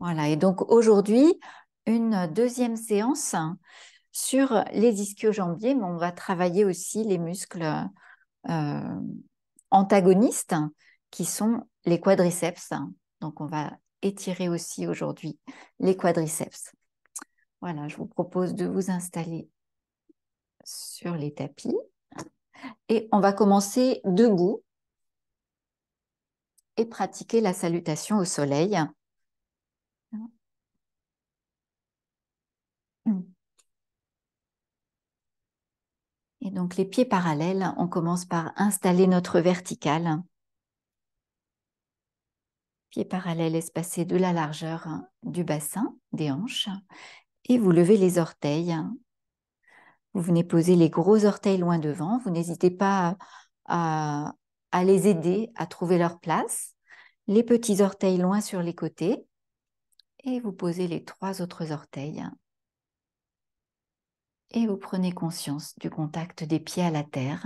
Voilà, et donc aujourd'hui, une deuxième séance sur les ischio-jambiers, mais on va travailler aussi les muscles euh, antagonistes qui sont les quadriceps. Donc on va étirer aussi aujourd'hui les quadriceps. Voilà, je vous propose de vous installer sur les tapis et on va commencer debout et pratiquer la salutation au soleil. Et donc les pieds parallèles, on commence par installer notre verticale. Pieds parallèles espacés de la largeur du bassin, des hanches. Et vous levez les orteils. Vous venez poser les gros orteils loin devant. Vous n'hésitez pas à les aider à trouver leur place. Les petits orteils loin sur les côtés. Et vous posez les 3 autres orteils. Et vous prenez conscience du contact des pieds à la terre.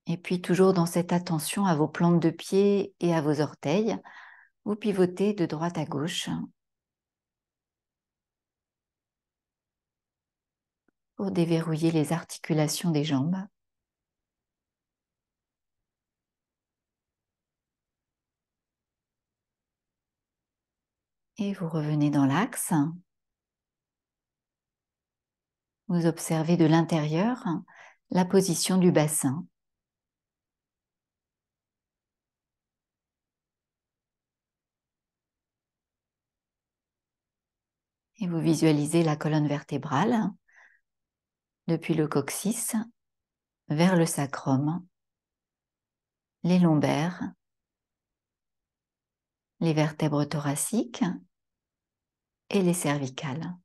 Et puis toujours dans cette attention à vos plantes de pied et à vos orteils, vous pivotez de droite à gauche pour déverrouiller les articulations des jambes. Et vous revenez dans l'axe. Vous observez de l'intérieur la position du bassin. Et vous visualisez la colonne vertébrale depuis le coccyx vers le sacrum, les lombaires, les vertèbres thoraciques et les cervicales.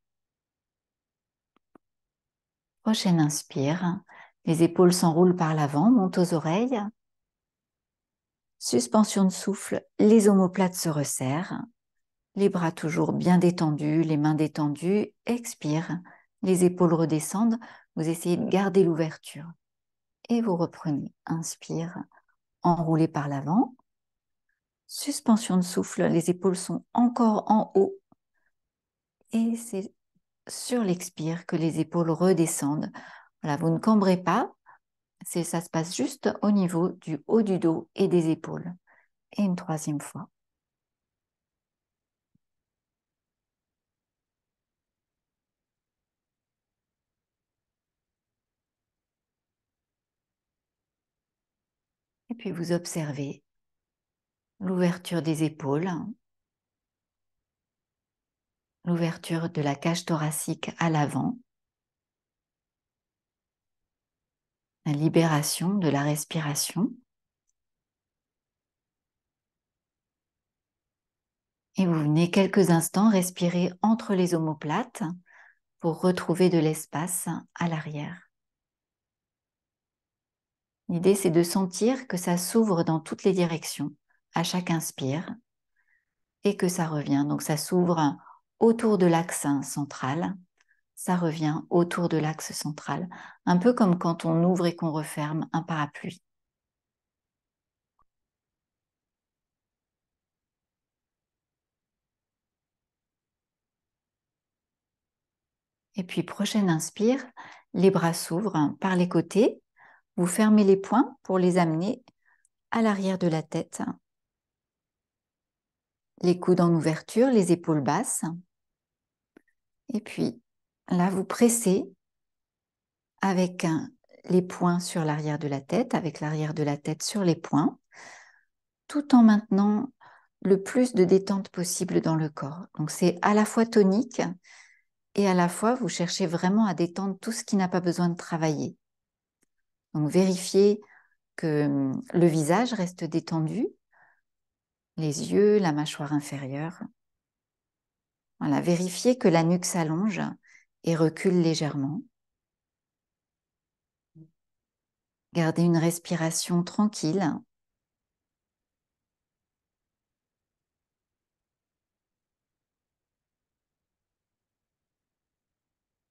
Prochaine inspire, les épaules s'enroulent par l'avant, montent aux oreilles. Suspension de souffle, les omoplates se resserrent. Les bras toujours bien détendus, les mains détendues. Expire, les épaules redescendent. Vous essayez de garder l'ouverture. Et vous reprenez. Inspire, enroulé par l'avant. Suspension de souffle, les épaules sont encore en haut. Et c'est sur l'expire que les épaules redescendent. Voilà, vous ne cambrez pas. Ça se passe juste au niveau du haut du dos et des épaules. Et une 3e fois. Et puis vous observez l'ouverture des épaules, l'ouverture de la cage thoracique à l'avant, la libération de la respiration. Et vous venez quelques instants respirer entre les omoplates pour retrouver de l'espace à l'arrière. L'idée, c'est de sentir que ça s'ouvre dans toutes les directions à chaque inspire et que ça revient. Donc ça s'ouvre autour de l'axe central, ça revient autour de l'axe central, un peu comme quand on ouvre et qu'on referme un parapluie. Et puis prochaine inspire, les bras s'ouvrent par les côtés, vous fermez les poings pour les amener à l'arrière de la tête. Les coudes en ouverture, les épaules basses. Et puis là, vous pressez avec les poings sur l'arrière de la tête, avec l'arrière de la tête sur les poings, tout en maintenant le plus de détente possible dans le corps. Donc c'est à la fois tonique et à la fois vous cherchez vraiment à détendre tout ce qui n'a pas besoin de travailler. Donc vérifiez que le visage reste détendu, les yeux, la mâchoire inférieure. Voilà, vérifiez que la nuque s'allonge et recule légèrement. Gardez une respiration tranquille.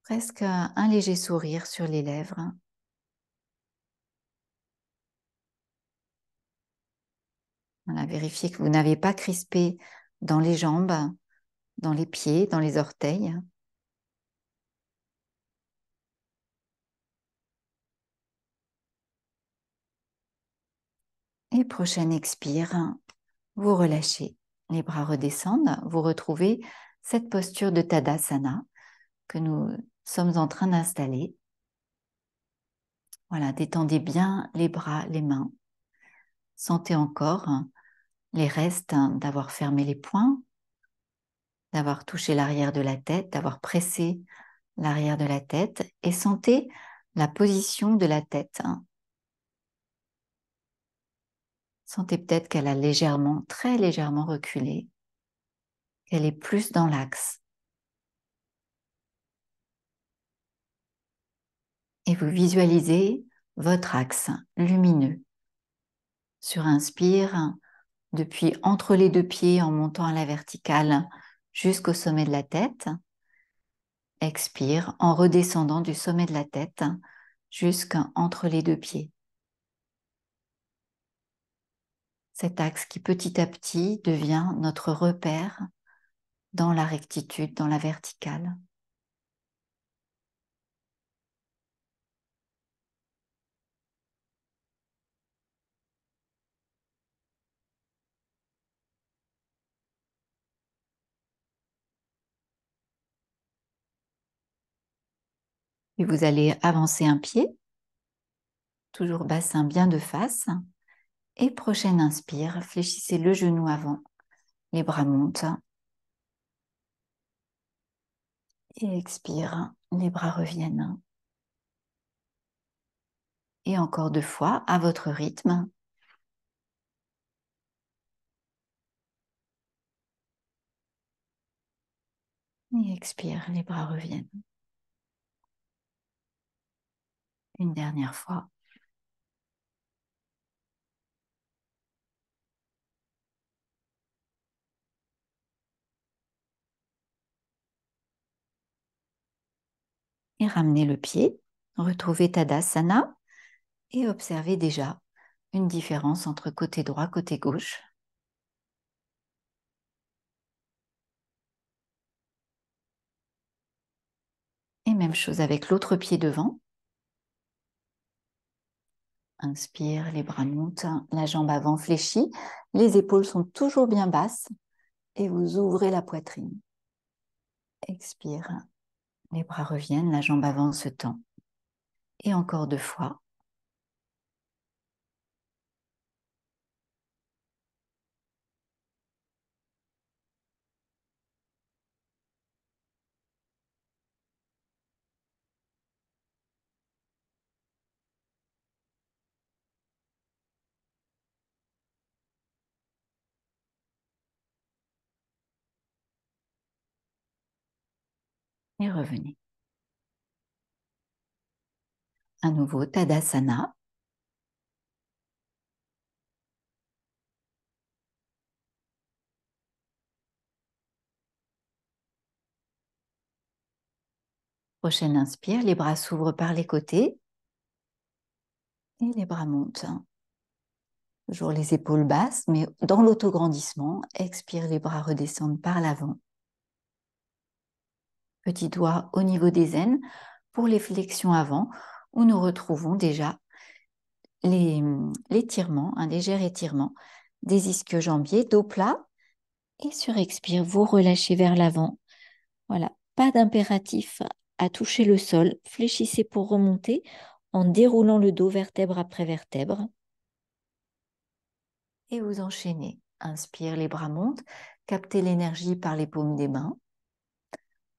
Presque un léger sourire sur les lèvres. Voilà, vérifiez que vous n'avez pas crispé dans les jambes, dans les pieds, dans les orteils. Et prochaine expire, vous relâchez. Les bras redescendent. Vous retrouvez cette posture de Tadasana que nous sommes en train d'installer. Voilà, détendez bien les bras, les mains. Sentez encore les restes d'avoir fermé les poings, d'avoir touché l'arrière de la tête, d'avoir pressé l'arrière de la tête et sentez la position de la tête. Sentez peut-être qu'elle a légèrement, très légèrement reculé, qu'elle est plus dans l'axe. Et vous visualisez votre axe lumineux. Sur inspire, depuis entre les deux pieds en montant à la verticale jusqu'au sommet de la tête. Expire en redescendant du sommet de la tête jusqu'entre les deux pieds. Cet axe qui petit à petit devient notre repère dans la rectitude, dans la verticale. Puis vous allez avancer un pied, toujours bassin bien de face. Et prochaine inspire, fléchissez le genou avant, les bras montent. Et expire, les bras reviennent. Et encore 2 fois, à votre rythme. Et expire, les bras reviennent. Une dernière fois. Et ramenez le pied, retrouvez Tadasana et observez déjà une différence entre côté droit, côté gauche. Et même chose avec l'autre pied devant. Inspire, les bras montent, la jambe avant fléchie, les épaules sont toujours bien basses et vous ouvrez la poitrine. Expire, les bras reviennent, la jambe avant se tend. Et encore 2 fois. Et revenez. À nouveau, Tadasana. Prochaine inspire, les bras s'ouvrent par les côtés et les bras montent. Toujours les épaules basses, mais dans l'autograndissement, expire, les bras redescendent par l'avant. Petit doigt au niveau des aines pour les flexions avant, où nous retrouvons déjà l'étirement, un léger étirement des ischio-jambiers, dos plat. Et sur expire, vous relâchez vers l'avant. Voilà, pas d'impératif à toucher le sol. Fléchissez pour remonter en déroulant le dos vertèbre après vertèbre. Et vous enchaînez. Inspire, les bras montent. Captez l'énergie par les paumes des mains.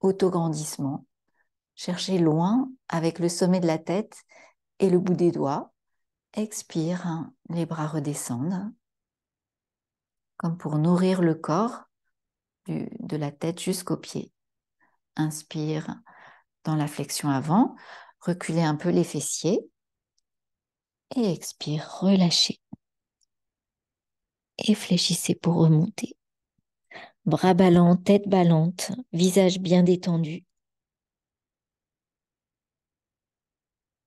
Autograndissement. Cherchez loin avec le sommet de la tête et le bout des doigts. Expire, les bras redescendent. Comme pour nourrir le corps de la tête jusqu'aux pieds. Inspire dans la flexion avant. Reculez un peu les fessiers. Et expire, relâchez. Et fléchissez pour remonter. Bras ballants, tête ballante, visage bien détendu.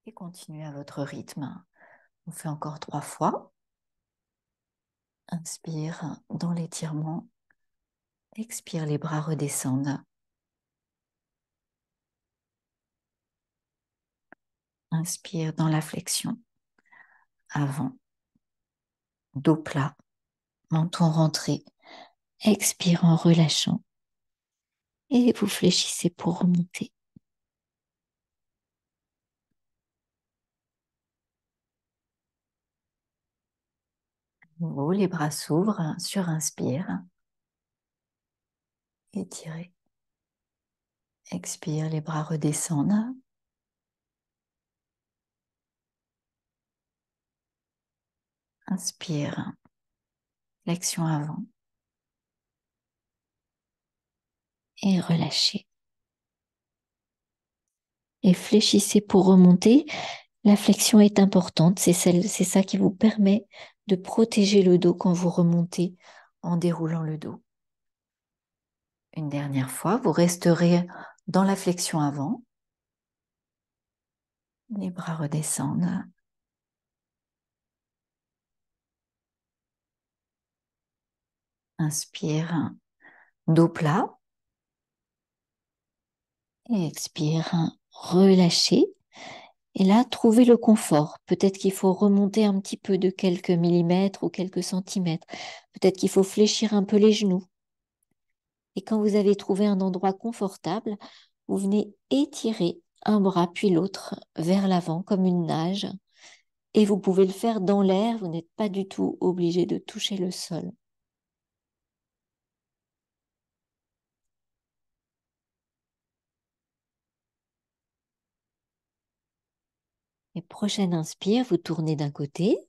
Et continuez à votre rythme. On fait encore 3 fois. Inspire dans l'étirement. Expire, les bras redescendent. Inspire dans la flexion. Avant. Dos plat. Menton rentré. Expire en relâchant. Et vous fléchissez pour remonter. Nouveau, les bras s'ouvrent sur inspire. Étirez. Expire, les bras redescendent. Inspire. Flexion avant. Et relâchez. Et fléchissez pour remonter. La flexion est importante. C'est ça qui vous permet de protéger le dos quand vous remontez en déroulant le dos. Une dernière fois, vous resterez dans la flexion avant. Les bras redescendent. Inspire, dos plat. Et expire, relâchez. Et là, trouvez le confort. Peut-être qu'il faut remonter un petit peu de quelques millimètres ou quelques centimètres. Peut-être qu'il faut fléchir un peu les genoux. Et quand vous avez trouvé un endroit confortable, vous venez étirer un bras puis l'autre vers l'avant comme une nage. Et vous pouvez le faire dans l'air, vous n'êtes pas du tout obligé de toucher le sol. Et prochaine inspire, vous tournez d'un côté.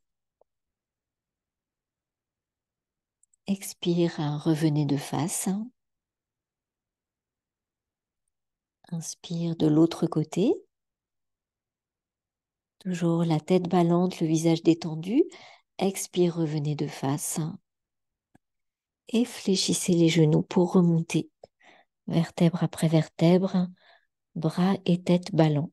Expire, revenez de face. Inspire de l'autre côté. Toujours la tête ballante, le visage détendu. Expire, revenez de face. Et fléchissez les genoux pour remonter. Vertèbre après vertèbre, bras et tête ballants.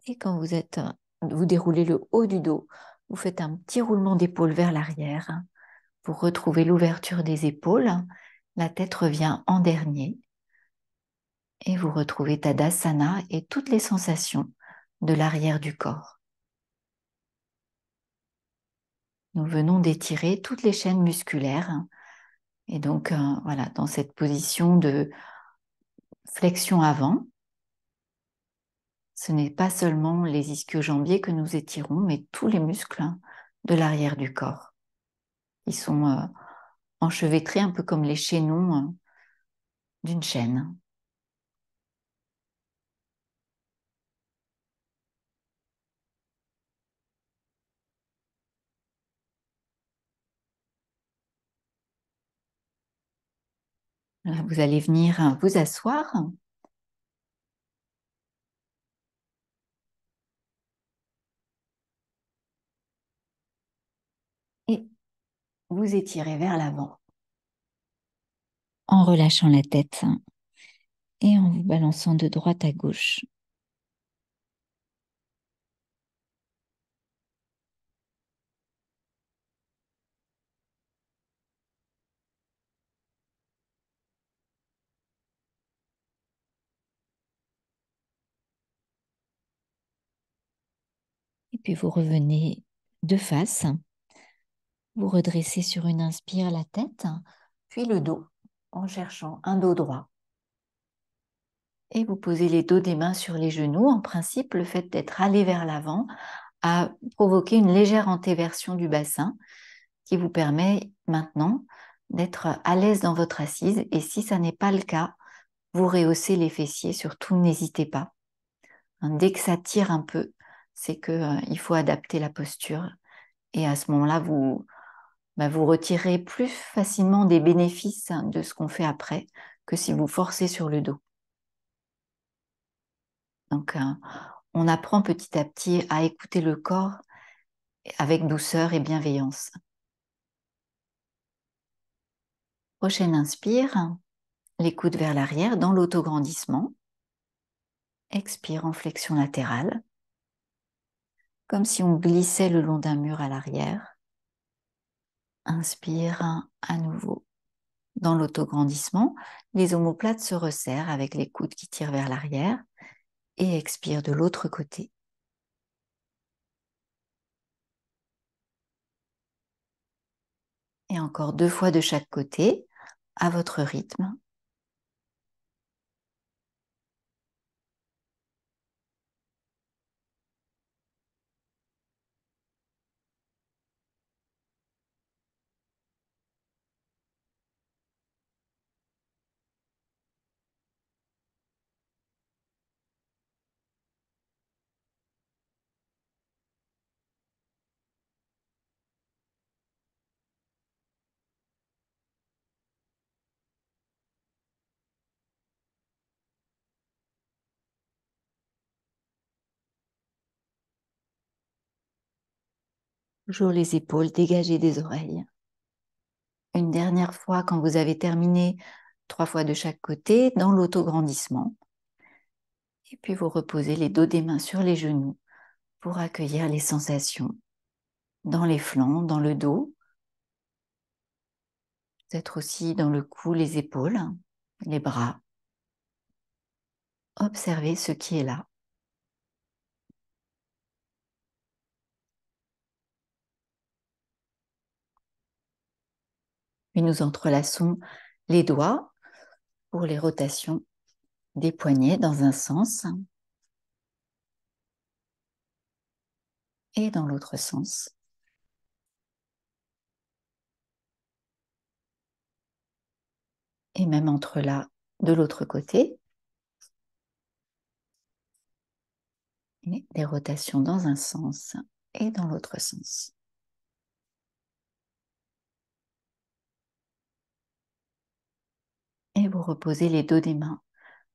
Et quand vous déroulez le haut du dos, vous faites un petit roulement d'épaule vers l'arrière pour retrouver l'ouverture des épaules. La tête revient en dernier. Et vous retrouvez Tadasana et toutes les sensations de l'arrière du corps. Nous venons d'étirer toutes les chaînes musculaires. Et donc, voilà, dans cette position de flexion avant, ce n'est pas seulement les ischio-jambiers que nous étirons, mais tous les muscles de l'arrière du corps. Ils sont enchevêtrés un peu comme les chaînons d'une chaîne. Là, vous allez venir vous asseoir. Et vous étirez vers l'avant en relâchant la tête et en vous balançant de droite à gauche. Et puis vous revenez de face. Vous redressez sur une inspire la tête, puis le dos en cherchant un dos droit. Et vous posez les dos des mains sur les genoux. En principe, le fait d'être allé vers l'avant a provoqué une légère antéversion du bassin qui vous permet maintenant d'être à l'aise dans votre assise. Et si ça n'est pas le cas, vous rehaussez les fessiers, surtout n'hésitez pas. Dès que ça tire un peu, c'est qu'il faut adapter la posture. Et à ce moment-là, vous retirez plus facilement des bénéfices de ce qu'on fait après que si vous forcez sur le dos. Donc, on apprend petit à petit à écouter le corps avec douceur et bienveillance. Prochaine inspire, les coudes vers l'arrière dans l'autograndissement. Expire en flexion latérale. comme si on glissait le long d'un mur à l'arrière. Inspire à nouveau. Dans l'autograndissement, les omoplates se resserrent avec les coudes qui tirent vers l'arrière et expire de l'autre côté. Et encore 2 fois de chaque côté, à votre rythme. Toujours les épaules dégagées des oreilles. Une dernière fois, quand vous avez terminé 3 fois de chaque côté, dans l'autograndissement. Et puis vous reposez les dos des mains sur les genoux pour accueillir les sensations dans les flancs, dans le dos, peut-être aussi dans le cou, les épaules, les bras. Observez ce qui est là. Puis nous entrelaçons les doigts pour les rotations des poignets dans un sens et dans l'autre sens. Et même entre là, de l'autre côté, des rotations dans un sens et dans l'autre sens. Et vous reposez les dos des mains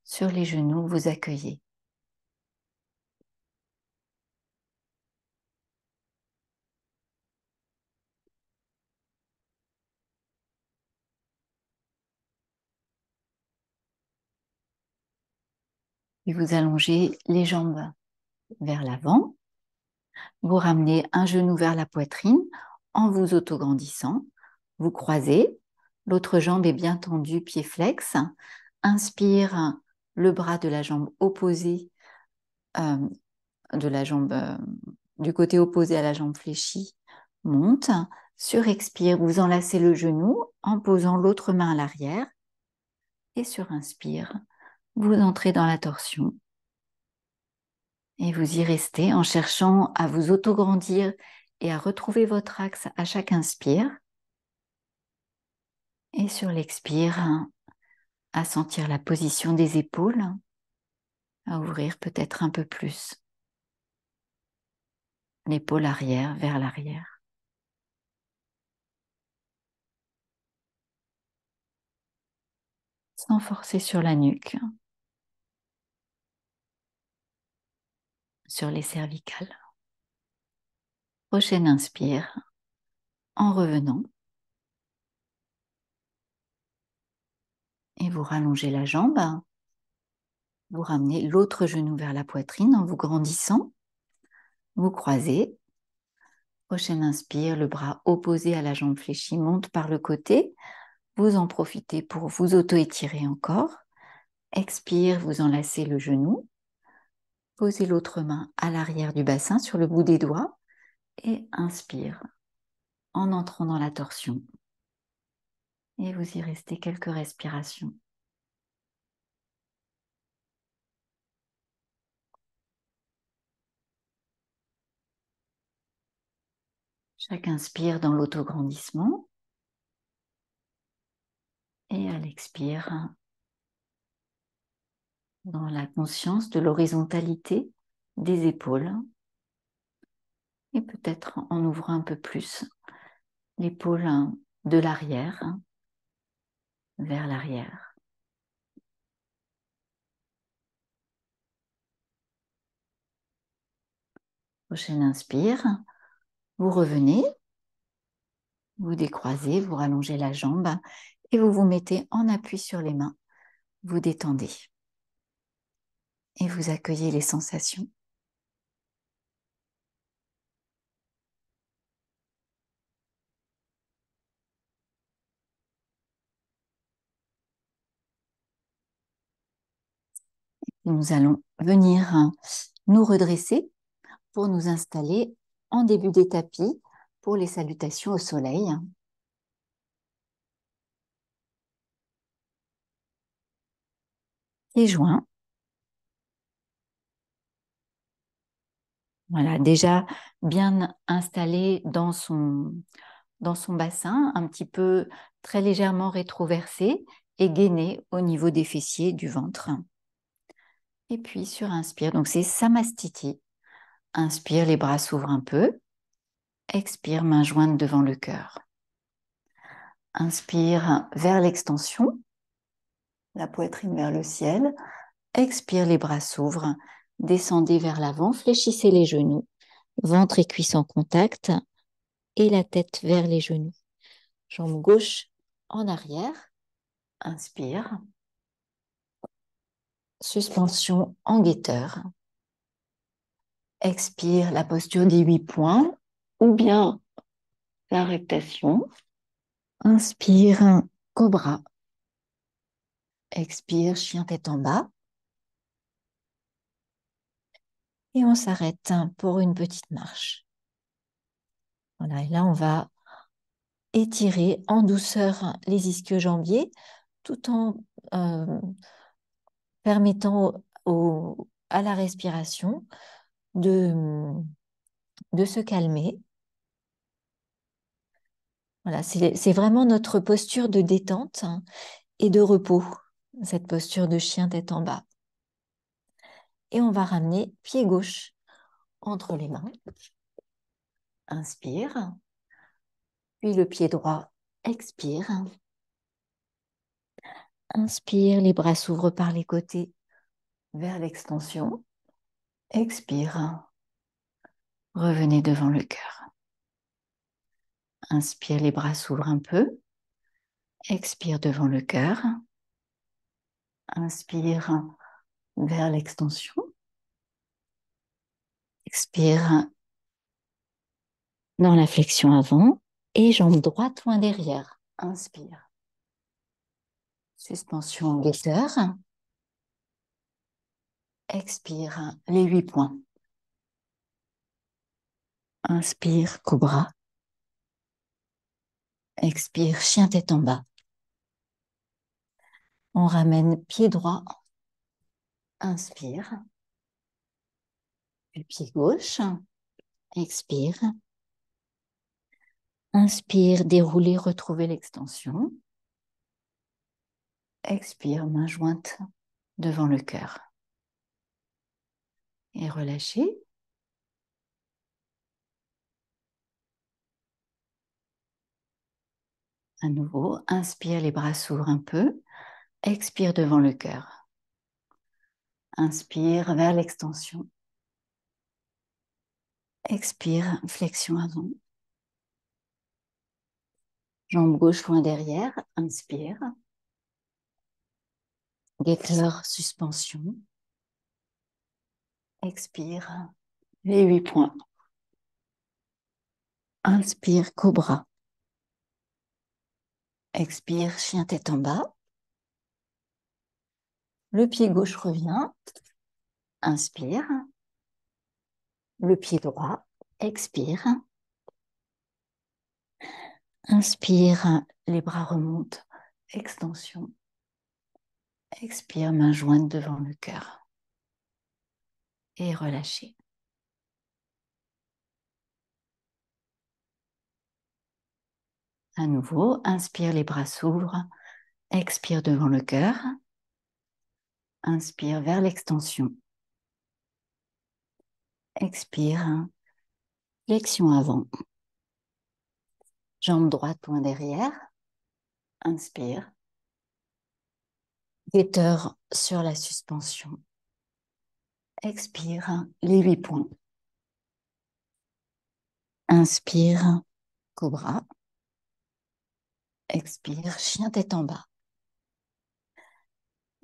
sur les genoux, vous accueillez. Et vous allongez les jambes vers l'avant. Vous ramenez un genou vers la poitrine en vous autograndissant. Vous croisez. L'autre jambe est bien tendue, pied flex. Inspire, le bras de la jambe opposée, de la jambe, du côté opposé à la jambe fléchie, monte. Sur expire, vous enlacez le genou en posant l'autre main à l'arrière. Et sur inspire, vous entrez dans la torsion. Et vous y restez en cherchant à vous autograndir et à retrouver votre axe à chaque inspire. Et sur l'expire, à sentir la position des épaules, à ouvrir peut-être un peu plus l'épaule arrière vers l'arrière. Sans forcer sur la nuque, sur les cervicales. Prochaine inspire, en revenant. Et vous rallongez la jambe. Vous ramenez l'autre genou vers la poitrine en vous grandissant. Vous croisez. Prochaine inspire, le bras opposé à la jambe fléchie monte par le côté. Vous en profitez pour vous auto-étirer encore. Expire, vous enlacez le genou. Posez l'autre main à l'arrière du bassin sur le bout des doigts. Et inspire en entrant dans la torsion. Et vous y restez quelques respirations. Chaque inspire dans l'autograndissement. Et à l'expire, dans la conscience de l'horizontalité des épaules. Et peut-être en ouvrant un peu plus l'épaule de l'arrière vers l'arrière. Prochaine inspire, vous revenez, vous décroisez, vous rallongez la jambe et vous vous mettez en appui sur les mains. Vous détendez et vous accueillez les sensations. Nous allons venir nous redresser pour nous installer en début des tapis pour les salutations au soleil. Pieds joints. Voilà, déjà bien installé dans son bassin, un petit peu très légèrement rétroversé et gainé au niveau des fessiers du ventre. Et puis sur inspire, donc c'est Samastiti. Inspire, les bras s'ouvrent un peu. Expire, main jointe devant le cœur. Inspire vers l'extension, la poitrine vers le ciel. Expire, les bras s'ouvrent. Descendez vers l'avant, fléchissez les genoux. Ventre et cuisses en contact et la tête vers les genoux. Jambe gauche en arrière. Inspire. Suspension en guetteur. Expire, la posture des 8 points ou bien la rectation. Inspire, cobra. Expire, chien tête en bas. Et on s'arrête pour une petite marche. Voilà, et là, on va étirer en douceur les ischio-jambiers tout en permettant à la respiration de se calmer. Voilà, c'est vraiment notre posture de détente et de repos, cette posture de chien tête en bas. Et on va ramener pied gauche entre les mains. Inspire. Puis le pied droit, expire. Inspire, les bras s'ouvrent par les côtés vers l'extension. Expire. Revenez devant le cœur. Inspire, les bras s'ouvrent un peu. Expire devant le cœur. Inspire vers l'extension. Expire dans la flexion avant et jambe droite loin derrière. Inspire. Suspension en guetteur. Expire les 8 points. Inspire, cobra. Expire, chien tête en bas. On ramène pied droit. Inspire. Puis pied gauche. Expire. Inspire, dérouler, retrouver l'extension. Expire, main jointe devant le cœur. Et relâchez. À nouveau, inspire, les bras s'ouvrent un peu. Expire devant le cœur. Inspire vers l'extension. Expire, flexion avant. Jambe gauche loin derrière. Inspire. Guetteur, suspension. Expire, les 8 points. Inspire, cobra. Expire, chien tête en bas. Le pied gauche revient. Inspire. Le pied droit. Expire. Inspire, les bras remontent. Extension. Expire, main jointe devant le cœur. Et relâchez. À nouveau, inspire, les bras s'ouvrent. Expire devant le cœur. Inspire vers l'extension. Expire. Flexion avant. Jambe droite loin derrière. Inspire. Guetteur sur la suspension. Expire, les 8 points. Inspire, cobra. Expire, chien tête en bas.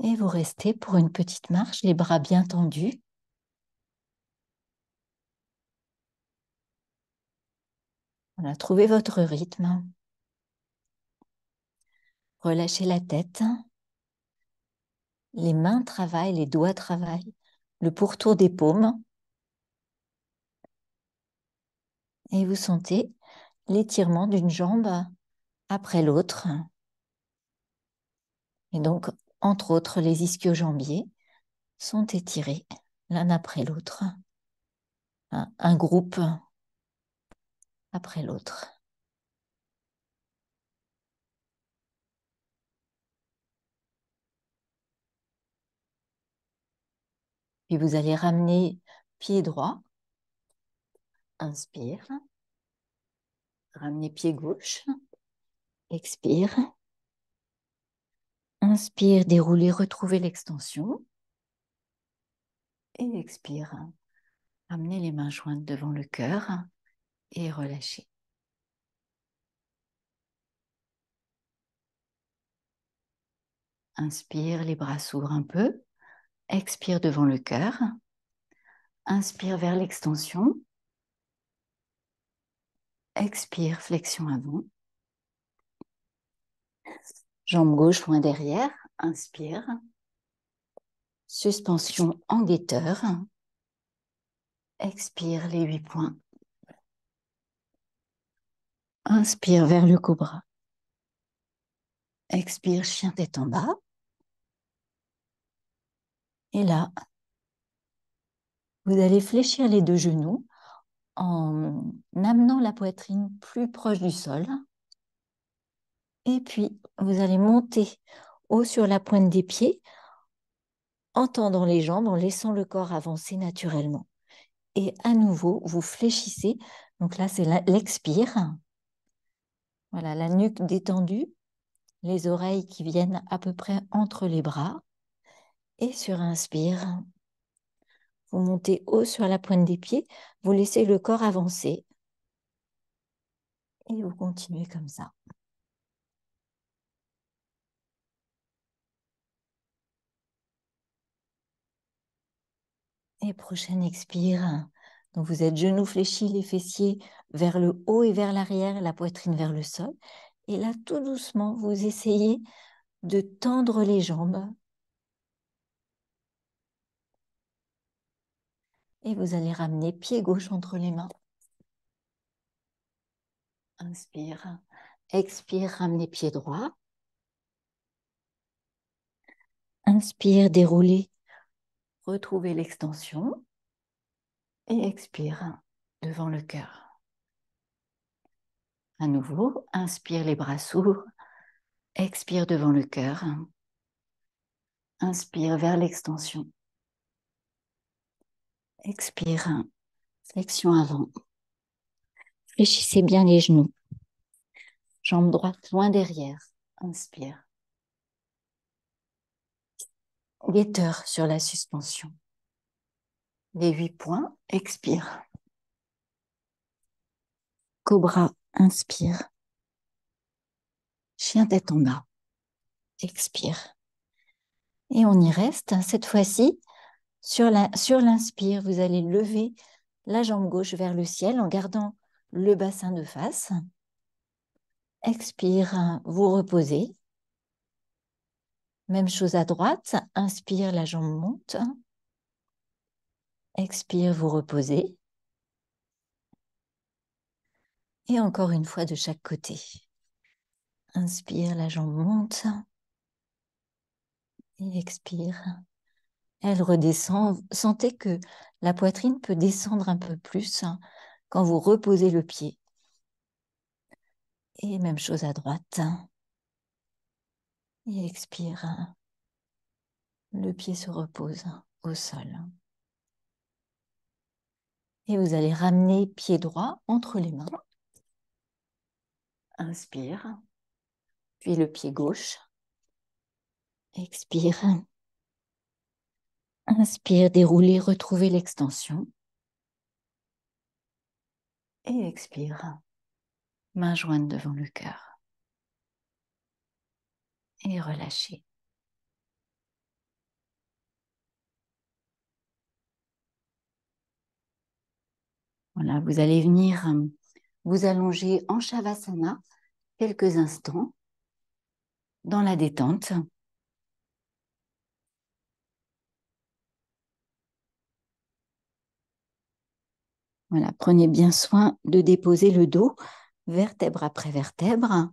Et vous restez pour une petite marche, les bras bien tendus. Voilà, trouvez votre rythme. Relâchez la tête. Les mains travaillent, les doigts travaillent, le pourtour des paumes. Et vous sentez l'étirement d'une jambe après l'autre. Et donc, entre autres, les ischio-jambiers sont étirés l'un après l'autre, un groupe après l'autre. Puis vous allez ramener pied droit, inspire, ramenez pied gauche, expire, inspire, déroulez, retrouvez l'extension et expire. Ramenez les mains jointes devant le cœur et relâchez. Inspire, les bras s'ouvrent un peu, expire devant le cœur, inspire vers l'extension, expire, flexion avant, jambe gauche loin derrière, inspire, suspension en guetteur, expire les 8 points, inspire vers le cobra, expire, chien tête en bas, et là, vous allez fléchir les deux genoux en amenant la poitrine plus proche du sol, et puis vous allez monter haut sur la pointe des pieds en tendant les jambes, en laissant le corps avancer naturellement. Et à nouveau, vous fléchissez. Donc là, c'est l'expire. Voilà, la nuque détendue, les oreilles qui viennent à peu près entre les bras. Et sur inspire, vous montez haut sur la pointe des pieds, vous laissez le corps avancer. Et vous continuez comme ça. Et prochaine expire. Donc vous êtes genoux fléchis, les fessiers vers le haut et vers l'arrière, la poitrine vers le sol. Et là, tout doucement, vous essayez de tendre les jambes. Et vous allez ramener pied gauche entre les mains. Inspire. Expire, ramenez pied droit. Inspire, déroulez. Retrouvez l'extension. Et expire devant le cœur. À nouveau, inspire, les bras s'ouvrent. Expire devant le cœur. Inspire vers l'extension. Expire, flexion avant. Fléchissez bien les genoux. Jambe droite loin derrière. Inspire. Guetteur sur la suspension. Les 8 points. Expire. Cobra. Inspire. Chien tête en bas. Expire. Et on y reste. Cette fois-ci, sur l'inspire, vous allez lever la jambe gauche vers le ciel en gardant le bassin de face. Expire, vous reposez. Même chose à droite. Inspire, la jambe monte. Expire, vous reposez. Et encore une fois de chaque côté. Inspire, la jambe monte. Et expire. Elle redescend. Sentez que la poitrine peut descendre un peu plus quand vous reposez le pied. Et même chose à droite. Et expire. Le pied se repose au sol. Et vous allez ramener pied droit entre les mains. Inspire. Puis le pied gauche. Expire. Inspire, déroulez, retrouvez l'extension. Et expire. Main jointe devant le cœur. Et relâchez. Voilà, vous allez venir vous allonger en Shavasana quelques instants dans la détente. Voilà, prenez bien soin de déposer le dos, vertèbre après vertèbre.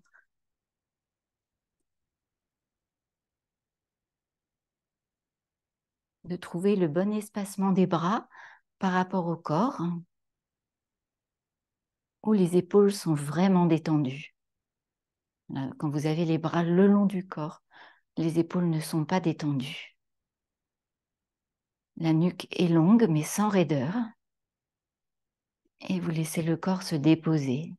De trouver le bon espacement des bras par rapport au corps, où les épaules sont vraiment détendues. Là, quand vous avez les bras le long du corps, les épaules ne sont pas détendues. La nuque est longue mais sans raideur. Et vous laissez le corps se déposer.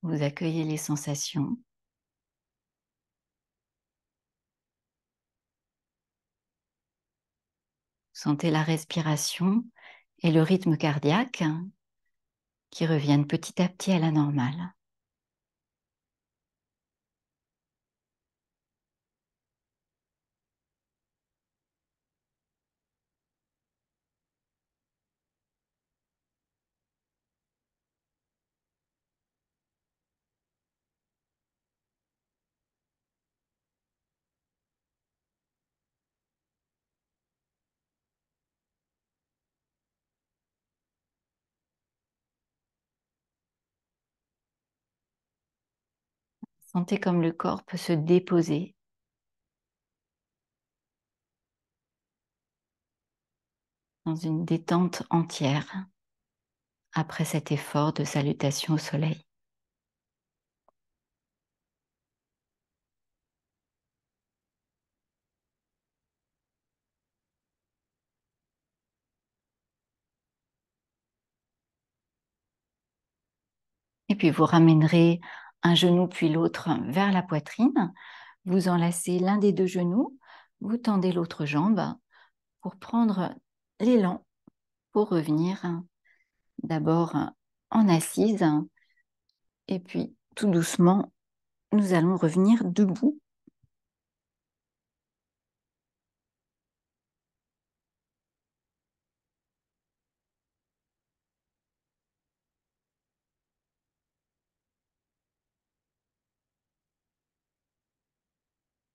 Vous accueillez les sensations. Sentez la respiration et le rythme cardiaque qui reviennent petit à petit à la normale. Sentez comme le corps peut se déposer dans une détente entière après cet effort de salutation au soleil. Et puis vous ramènerez un genou puis l'autre vers la poitrine. Vous enlacez l'un des deux genoux, vous tendez l'autre jambe pour prendre l'élan pour revenir d'abord en assise et puis tout doucement, nous allons revenir debout.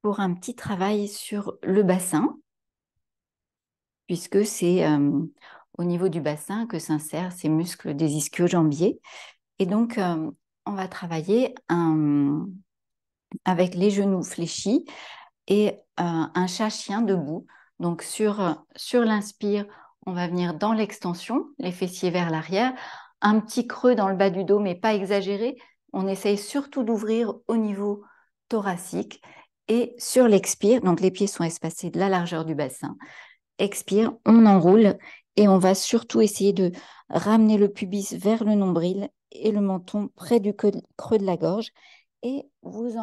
Pour un petit travail sur le bassin, puisque c'est au niveau du bassin que s'insèrent ces muscles des ischio-jambiers. Et donc, on va travailler avec les genoux fléchis et un chat-chien debout. Donc, sur l'inspire, on va venir dans l'extension, les fessiers vers l'arrière, un petit creux dans le bas du dos, mais pas exagéré. On essaye surtout d'ouvrir au niveau thoracique. Et sur l'expire, donc les pieds sont espacés de la largeur du bassin. Expire, on enroule et on va surtout essayer de ramener le pubis vers le nombril et le menton près du creux de la gorge. Et vous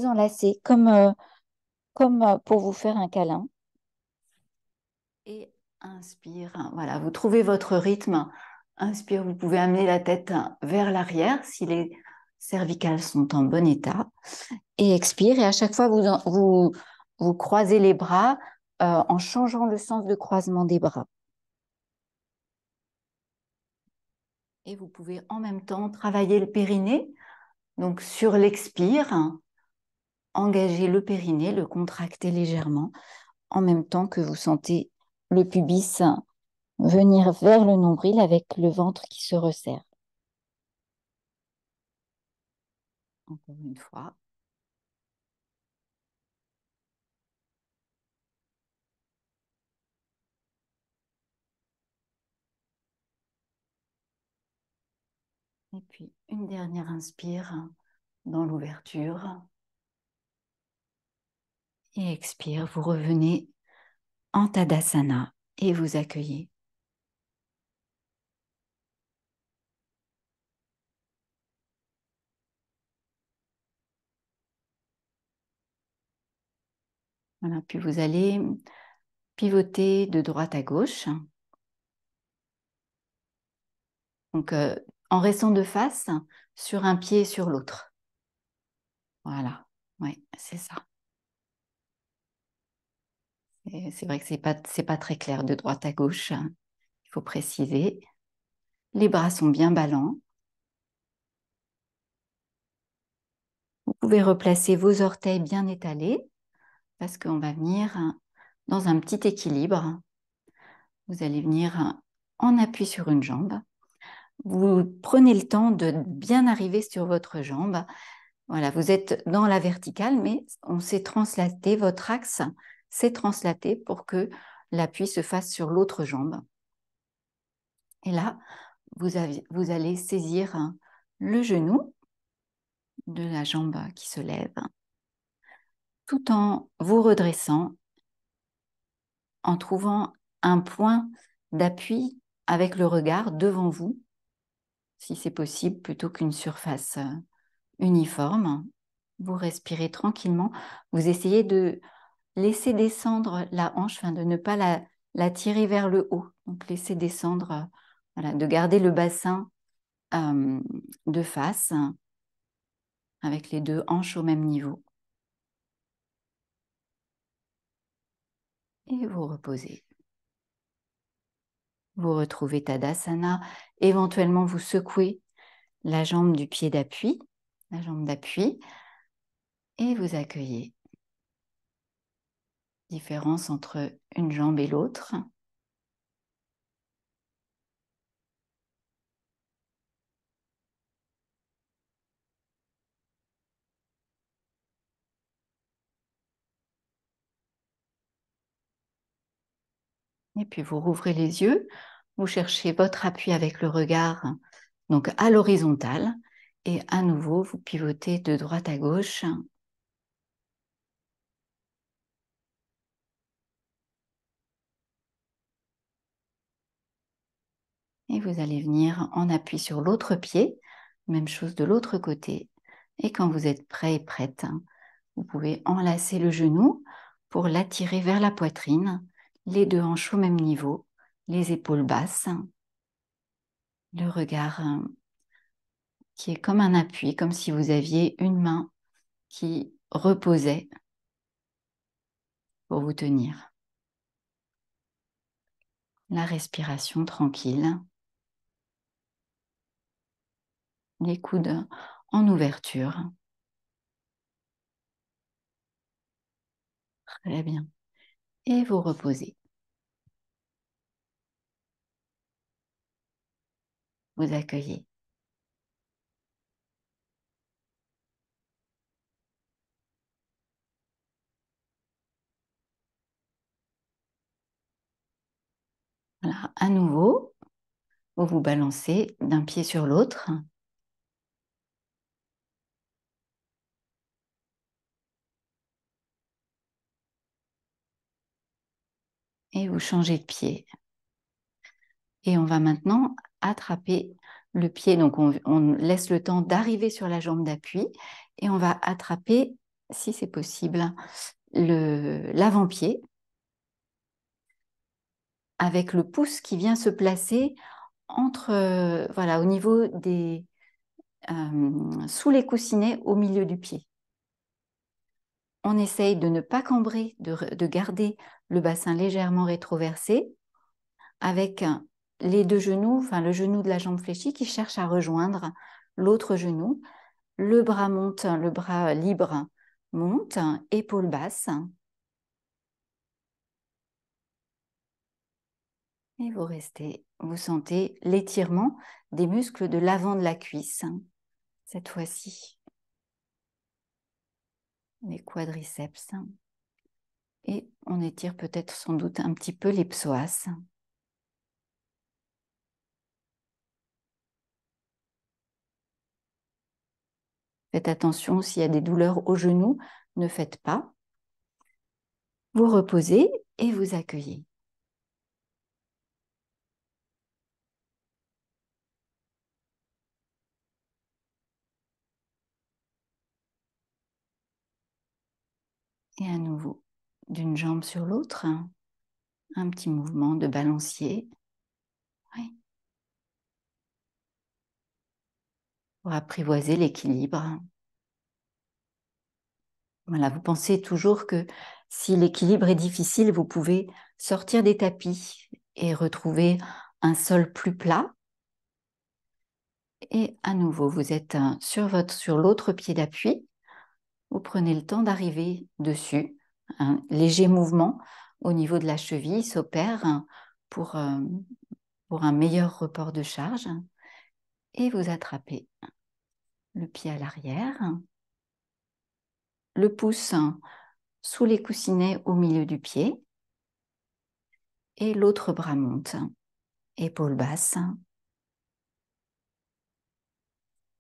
enlacez comme pour vous faire un câlin. Et inspire, voilà, vous trouvez votre rythme. Inspire, vous pouvez amener la tête vers l'arrière si les cervicales sont en bon état. Et expire, et à chaque fois, vous croisez les bras en changeant le sens de croisement des bras. Et vous pouvez en même temps travailler le périnée. Donc sur l'expire, engagez le périnée, le contractez légèrement, en même temps que vous sentez le pubis venir vers le nombril avec le ventre qui se resserre. Encore une fois. Et puis une dernière inspire dans l'ouverture. Et expire, vous revenez en Tadasana et vous accueillez. Voilà, puis vous allez pivoter de droite à gauche. Donc, en restant de face sur un pied et sur l'autre. Voilà, oui, c'est ça. C'est vrai que c'est pas très clair de droite à gauche. Il faut préciser. Les bras sont bien ballants. Vous pouvez replacer vos orteils bien étalés parce qu'on va venir dans un petit équilibre. Vous allez venir en appui sur une jambe. Vous prenez le temps de bien arriver sur votre jambe. Voilà, vous êtes dans la verticale, mais on s'est translaté, votre axe s'est translaté pour que l'appui se fasse sur l'autre jambe. Et là, vous allez saisir le genou de la jambe qui se lève, tout en vous redressant, en trouvant un point d'appui avec le regard devant vous, si c'est possible, plutôt qu'une surface uniforme. Vous respirez tranquillement. Vous essayez de laisser descendre la hanche, de ne pas la tirer vers le haut. Donc, laissez descendre, voilà, de garder le bassin de face avec les deux hanches au même niveau. Et vous reposez. Vous retrouvez Tadasana. Éventuellement, vous secouez la jambe du pied d'appui, la jambe d'appui, et vous accueillez. Différence entre une jambe et l'autre. Et puis vous rouvrez les yeux, vous cherchez votre appui avec le regard, donc à l'horizontale, et à nouveau vous pivotez de droite à gauche. Et vous allez venir en appui sur l'autre pied, même chose de l'autre côté. Et quand vous êtes prêt et prête, vous pouvez enlacer le genou pour l'attirer vers la poitrine, les deux hanches au même niveau, les épaules basses, le regard qui est comme un appui, comme si vous aviez une main qui reposait pour vous tenir. La respiration tranquille, les coudes en ouverture. Très bien. Et vous reposez. Vous accueillez. Voilà, à nouveau, vous vous balancez d'un pied sur l'autre. Et vous changez de pied. Et on va maintenant attraper le pied. Donc, on laisse le temps d'arriver sur la jambe d'appui. Et on va attraper, si c'est possible, l'avant-pied avec le pouce qui vient se placer entre, voilà, au niveau sous les coussinets au milieu du pied. On essaye de ne pas cambrer, de garder le bassin légèrement rétroversé avec les deux genoux, le genou de la jambe fléchie qui cherche à rejoindre l'autre genou. Le bras monte, le bras libre monte, épaule basse. Et vous restez, vous sentez l'étirement des muscles de l'avant de la cuisse, cette fois-ci. Les quadriceps. Et on étire peut-être sans doute un petit peu les psoas. Faites attention, s'il y a des douleurs au genou, ne faites pas. Vous reposez et vous accueillez. Et à nouveau, d'une jambe sur l'autre, un petit mouvement de balancier. Oui. Pour apprivoiser l'équilibre. Voilà, vous pensez toujours que si l'équilibre est difficile, vous pouvez sortir des tapis et retrouver un sol plus plat. Et à nouveau, vous êtes sur l'autre pied d'appui. Vous prenez le temps d'arriver dessus. Un léger mouvement au niveau de la cheville s'opère pour, pour un meilleur report de charge. Et vous attrapez le pied à l'arrière, le pouce sous les coussinets au milieu du pied et l'autre bras monte. Épaules basses.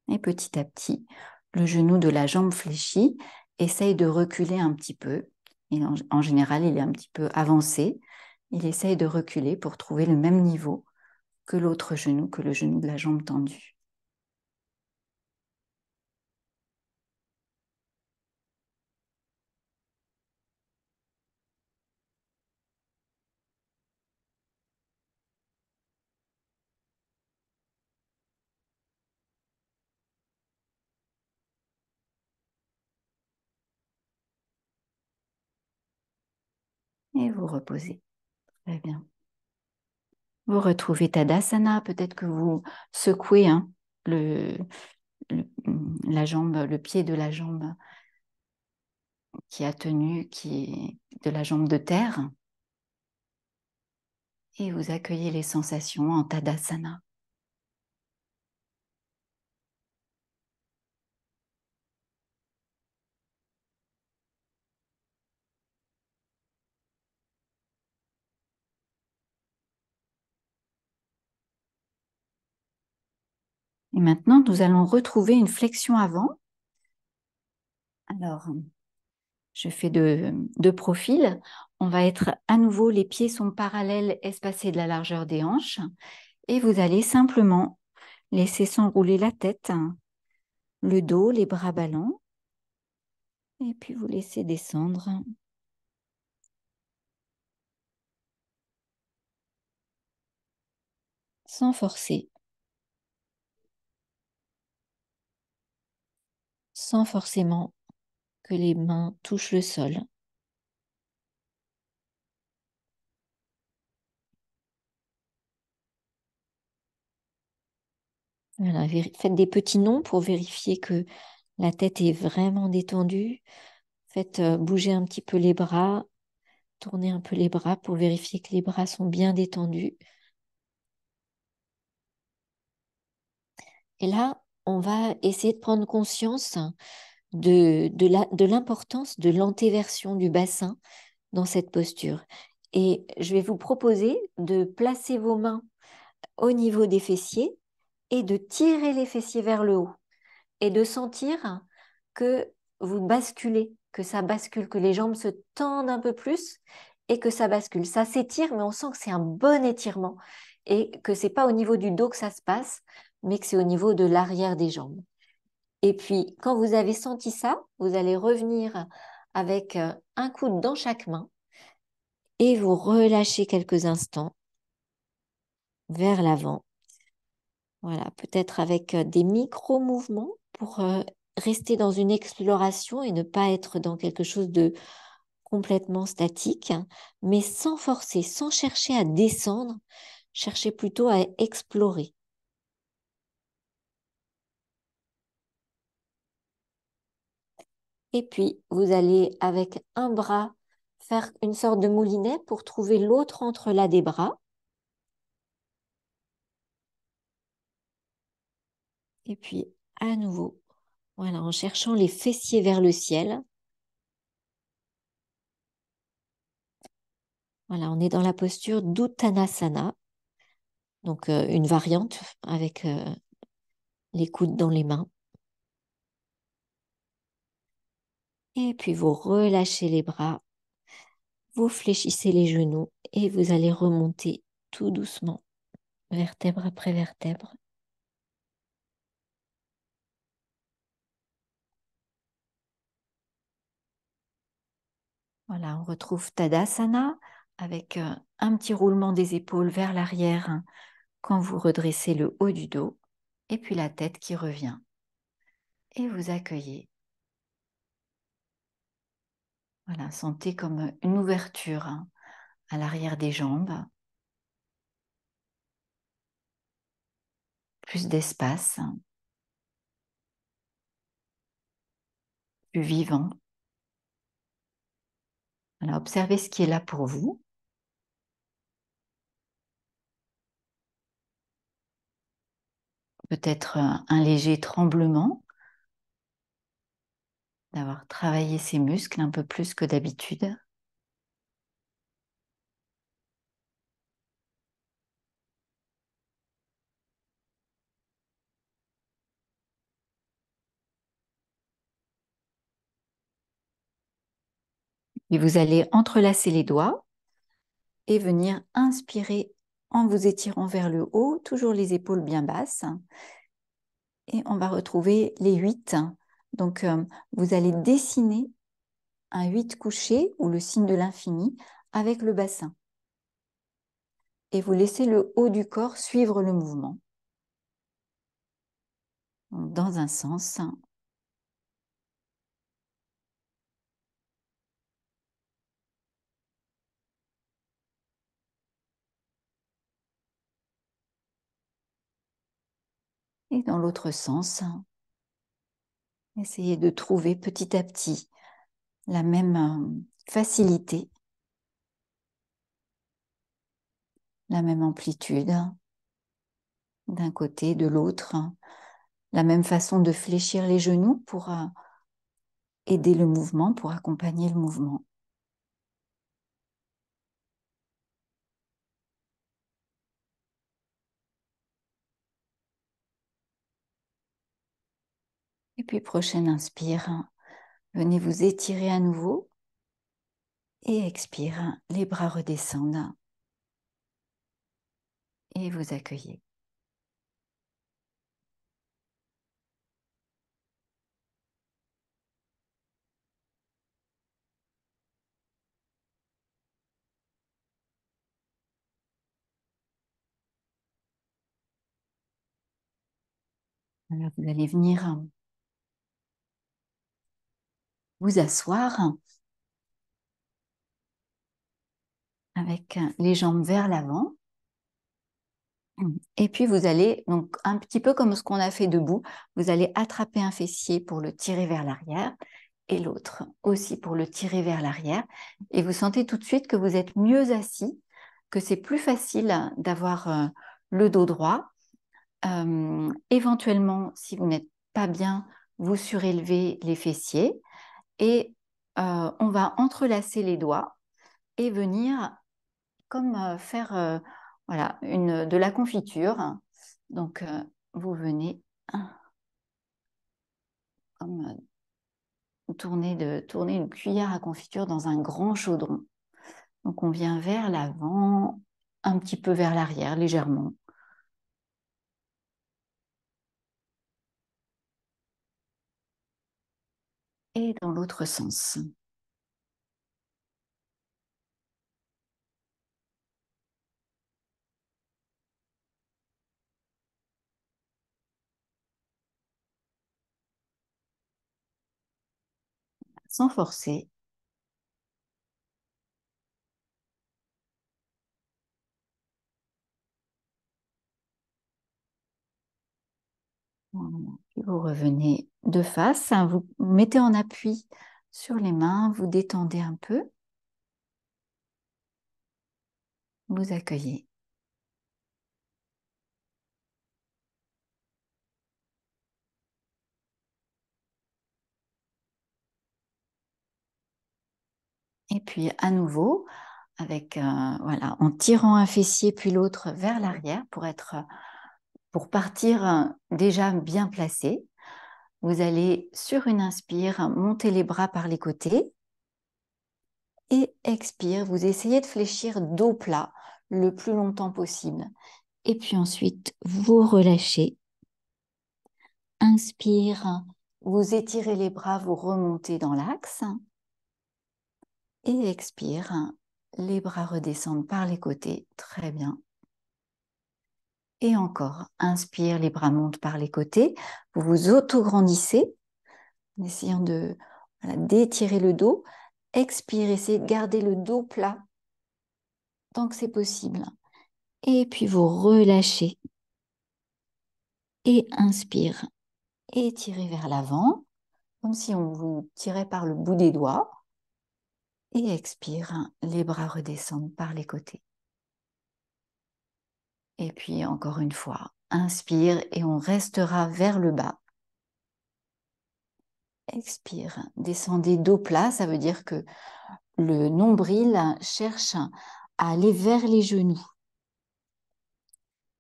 Et petit à petit, le genou de la jambe fléchie essaye de reculer un petit peu. Et en général, il est un petit peu avancé. Il essaye de reculer pour trouver le même niveau que l'autre genou, que le genou de la jambe tendue. Et vous reposez. Très bien. Vous retrouvez Tadasana. Peut-être que vous secouez le, la jambe, le pied de la jambe qui a tenu, qui est de la jambe de terre. Et vous accueillez les sensations en Tadasana. Et maintenant, nous allons retrouver une flexion avant. Alors, je fais de profil. On va être à nouveau, les pieds sont parallèles, espacés de la largeur des hanches. Et vous allez simplement laisser s'enrouler la tête, le dos, les bras ballants. Et puis vous laissez descendre. Sans forcer. Sans forcément que les mains touchent le sol. Voilà, faites des petits noms pour vérifier que la tête est vraiment détendue. Faites bouger un petit peu les bras, tournez un peu les bras pour vérifier que les bras sont bien détendus. Et là, on va essayer de prendre conscience de l'importance de l'antéversion du bassin dans cette posture. Et je vais vous proposer de placer vos mains au niveau des fessiers et de tirer les fessiers vers le haut et de sentir que vous basculez, que ça bascule, que les jambes se tendent un peu plus et que ça bascule. Ça s'étire, mais on sent que c'est un bon étirement et que c'est pas au niveau du dos que ça se passe, mais que c'est au niveau de l'arrière des jambes. Et puis, quand vous avez senti ça, vous allez revenir avec un coude dans chaque main et vous relâchez quelques instants vers l'avant. Voilà, peut-être avec des micro-mouvements pour rester dans une exploration et ne pas être dans quelque chose de complètement statique, mais sans forcer, sans chercher à descendre, chercher plutôt à explorer. Et puis, vous allez avec un bras faire une sorte de moulinet pour trouver l'autre entrelac des bras. Et puis, à nouveau, voilà, en cherchant les fessiers vers le ciel. Voilà, on est dans la posture d'Uttanasana, donc une variante avec les coudes dans les mains. Et puis, vous relâchez les bras, vous fléchissez les genoux et vous allez remonter tout doucement, vertèbre après vertèbre. Voilà, on retrouve Tadasana avec un petit roulement des épaules vers l'arrière quand vous redressez le haut du dos et puis la tête qui revient. Et vous accueillez. Voilà, sentez comme une ouverture à l'arrière des jambes, plus d'espace, plus vivant. Alors, observez ce qui est là pour vous. Peut-être un léger tremblement, d'avoir travaillé ses muscles un peu plus que d'habitude. Et vous allez entrelacer les doigts et venir inspirer en vous étirant vers le haut, toujours les épaules bien basses. Et on va retrouver les 8. Donc, vous allez dessiner un 8 couché ou le signe de l'infini avec le bassin. Et vous laissez le haut du corps suivre le mouvement. Donc, dans un sens. Et dans l'autre sens. Essayez de trouver petit à petit la même facilité, la même amplitude d'un côté, de l'autre, la même façon de fléchir les genoux pour aider le mouvement, pour accompagner le mouvement. Et puis prochaine inspire, venez vous étirer à nouveau et expire, les bras redescendent et vous accueillez. Alors vous allez venir vous asseoir avec les jambes vers l'avant. Et puis vous allez, donc un petit peu comme ce qu'on a fait debout, vous allez attraper un fessier pour le tirer vers l'arrière et l'autre aussi pour le tirer vers l'arrière. Et vous sentez tout de suite que vous êtes mieux assis, que c'est plus facile d'avoir le dos droit. Éventuellement, si vous n'êtes pas bien, vous surélevez les fessiers et on va entrelacer les doigts et venir comme faire voilà, de la confiture. Donc, vous venez comme tourner une cuillère à confiture dans un grand chaudron. Donc, on vient vers l'avant, un petit peu vers l'arrière, légèrement. Et dans l'autre sens. Sans forcer. Puis vous revenez de face, vous mettez en appui sur les mains, vous détendez un peu, vous accueillez. Et puis à nouveau, avec voilà, en tirant un fessier puis l'autre vers l'arrière pour partir déjà bien placé. Vous allez sur une inspire monter les bras par les côtés et expire, vous essayez de fléchir dos plat le plus longtemps possible. Et puis ensuite, vous relâchez. Inspire, vous étirez les bras, vous remontez dans l'axe. Et expire, les bras redescendent par les côtés. Très bien. Et encore, inspire, les bras montent par les côtés. Vous vous auto-grandissez en essayant voilà, d'étirer le dos. Expire, essayez de garder le dos plat tant que c'est possible. Et puis vous relâchez. Et inspire, étirez vers l'avant. comme si on vous tirait par le bout des doigts. Et expire, les bras redescendent par les côtés. Et puis encore une fois, inspire et on restera vers le bas. Expire, descendez dos plat, ça veut dire que le nombril cherche à aller vers les genoux.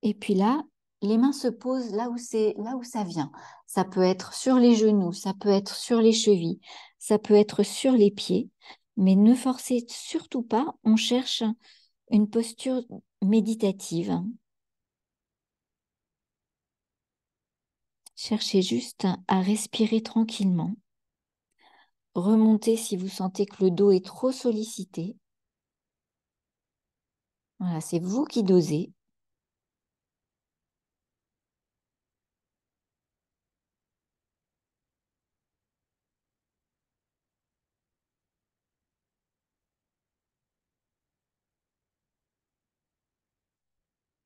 Et puis là, les mains se posent là où ça vient. Ça peut être sur les genoux, ça peut être sur les chevilles, ça peut être sur les pieds, mais ne forcez surtout pas, on cherche une posture méditative. Cherchez juste à respirer tranquillement. Remontez si vous sentez que le dos est trop sollicité. Voilà, c'est vous qui dosez.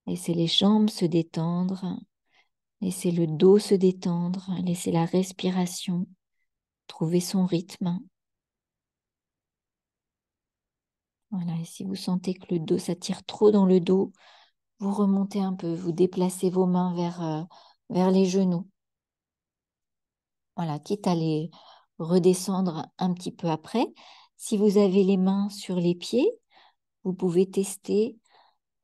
Laissez les jambes se détendre. Laissez le dos se détendre. Laissez la respiration trouver son rythme. Voilà, et si vous sentez que le dos s'attire trop dans le dos, vous remontez un peu, vous déplacez vos mains vers les genoux. Voilà, quitte à les redescendre un petit peu après. Si vous avez les mains sur les pieds, vous pouvez tester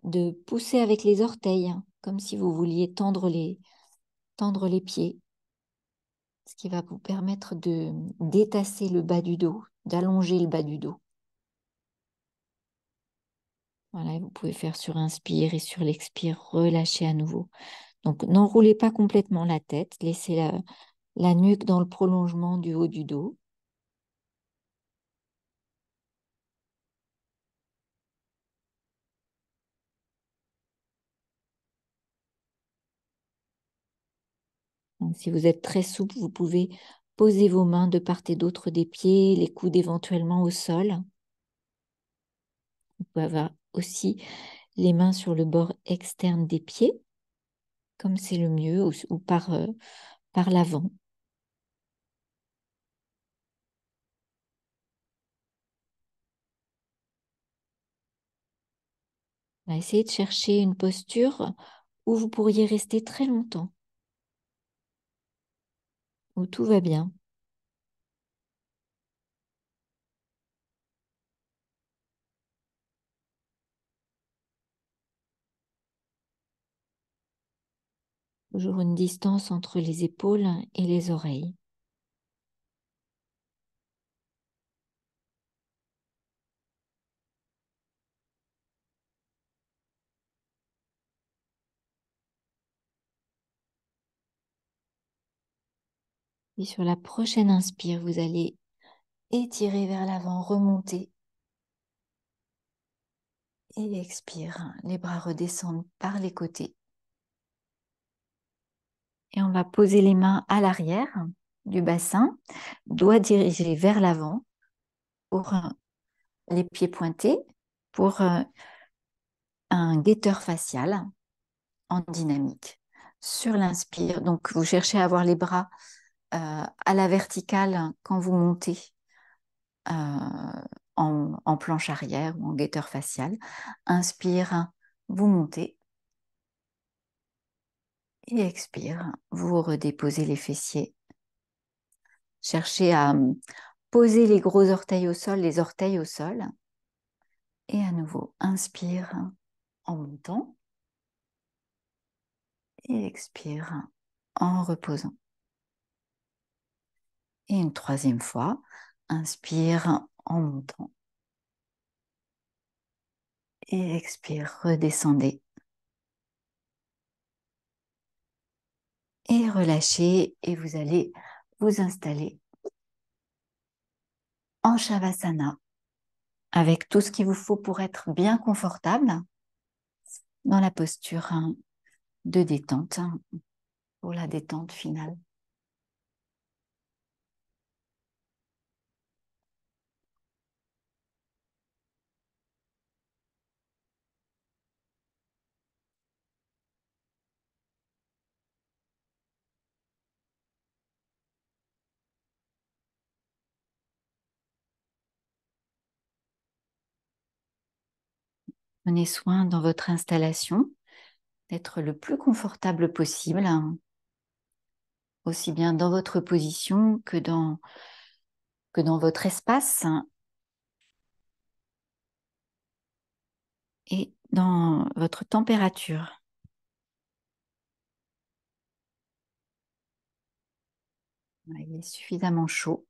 de pousser avec les orteils, hein, comme si vous vouliez tendre les pieds, ce qui va vous permettre de détasser le bas du dos, d'allonger le bas du dos. Voilà, et vous pouvez faire sur inspire et sur l'expire, relâcher à nouveau. Donc, n'enroulez pas complètement la tête, laissez la nuque dans le prolongement du haut du dos. Donc, si vous êtes très souple, vous pouvez poser vos mains de part et d'autre des pieds, les coudes éventuellement au sol. Vous pouvez avoir aussi les mains sur le bord externe des pieds, comme c'est le mieux, ou par l'avant. On va essayer de chercher une posture où vous pourriez rester très longtemps, où tout va bien. Toujours une distance entre les épaules et les oreilles. Et sur la prochaine inspire, vous allez étirer vers l'avant, remonter. Et expire, les bras redescendent par les côtés. Et on va poser les mains à l'arrière du bassin, doigts dirigés vers l'avant pour les pieds pointés, pour un guetteur facial en dynamique. Sur l'inspire, donc vous cherchez à avoir les bras à la verticale quand vous montez en planche arrière ou en guetteur facial. Inspire, vous montez. Et expire, vous redéposez les fessiers. Cherchez à poser les gros orteils au sol, les orteils au sol. Et à nouveau, inspire en montant. Et expire en reposant. Et une troisième fois, inspire en montant. Et expire, redescendez. Et relâchez et vous allez vous installer en Shavasana avec tout ce qu'il vous faut pour être bien confortable dans la posture de détente pour la détente finale. Prenez soin dans votre installation d'être le plus confortable possible, aussi bien dans votre position que dans votre espace et dans votre température. Il est suffisamment chaud.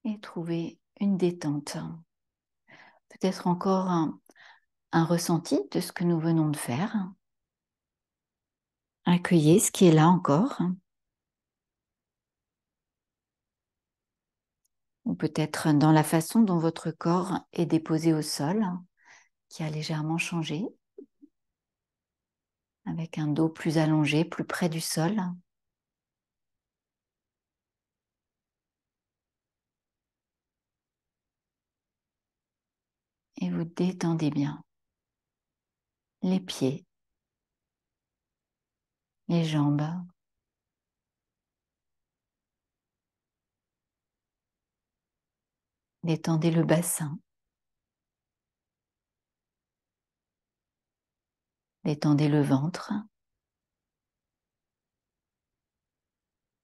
Et trouvez une détente. Peut-être encore un ressenti de ce que nous venons de faire. Accueillez ce qui est là encore. Ou peut-être dans la façon dont votre corps est déposé au sol, qui a légèrement changé, avec un dos plus allongé, plus près du sol. Et vous détendez bien les pieds, les jambes. Détendez le bassin. Détendez le ventre,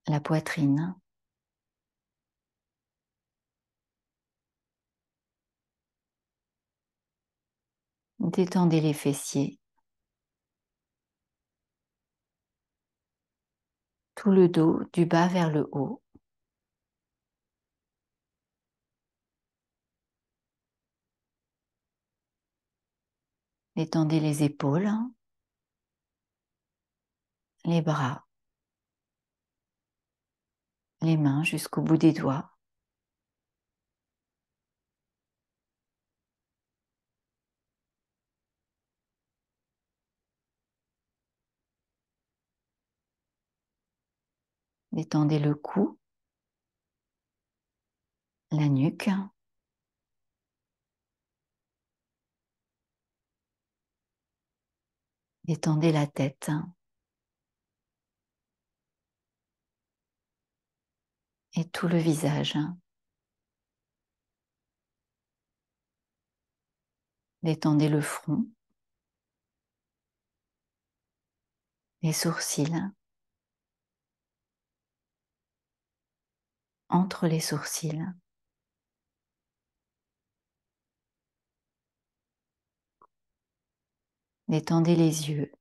la poitrine. Détendez les fessiers. Tout le dos du bas vers le haut. Détendez les épaules, les bras, les mains jusqu'au bout des doigts. Détendez le cou, la nuque. Détendez la tête et tout le visage. Détendez le front, les sourcils, entre les sourcils. Détendez les yeux,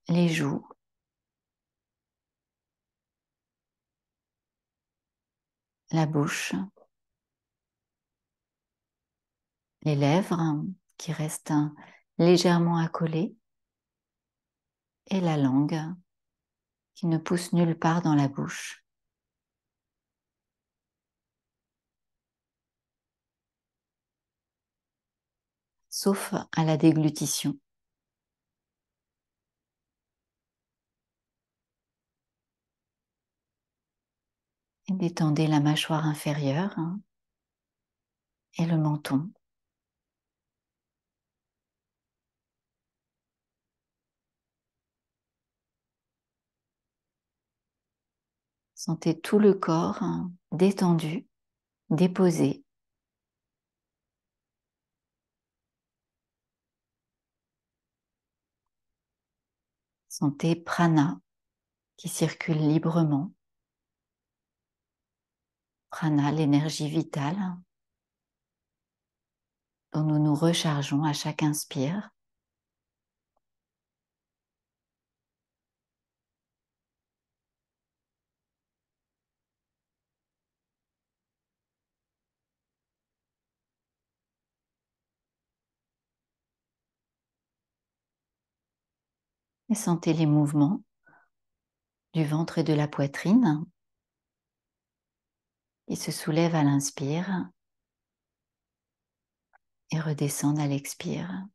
les joues, la bouche, les lèvres qui restent légèrement accolées et la langue qui ne pousse nulle part dans la bouche. Sauf à la déglutition. Et détendez la mâchoire inférieure et le menton. Sentez tout le corps détendu, déposé. Sentez prana qui circule librement. Prana, l'énergie vitale dont nous nous rechargeons à chaque inspire. Et sentez les mouvements du ventre et de la poitrine qui se soulèvent à l'inspire et redescendent à l'expire.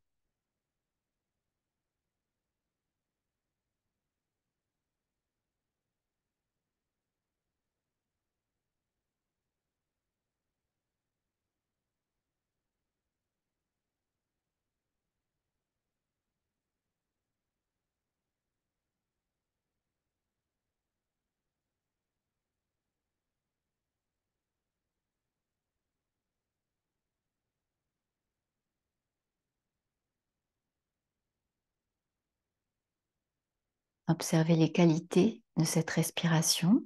Observez les qualités de cette respiration.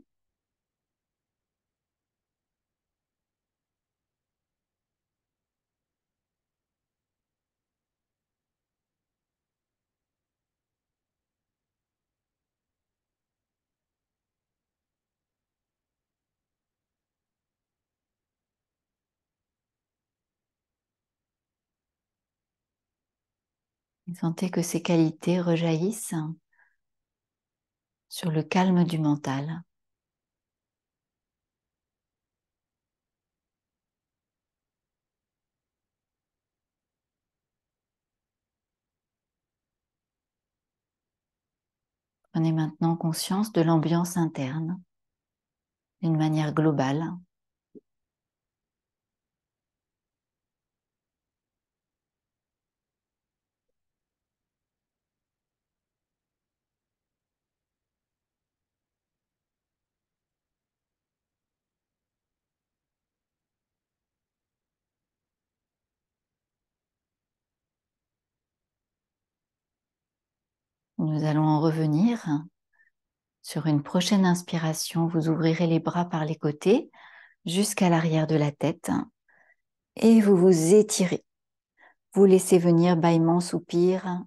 Et sentez que ces qualités rejaillissent sur le calme du mental. Prenez maintenant conscience de l'ambiance interne d'une manière globale. Nous allons en revenir sur une prochaine inspiration. Vous ouvrirez les bras par les côtés jusqu'à l'arrière de la tête et vous vous étirez. Vous laissez venir bâillements, soupirs.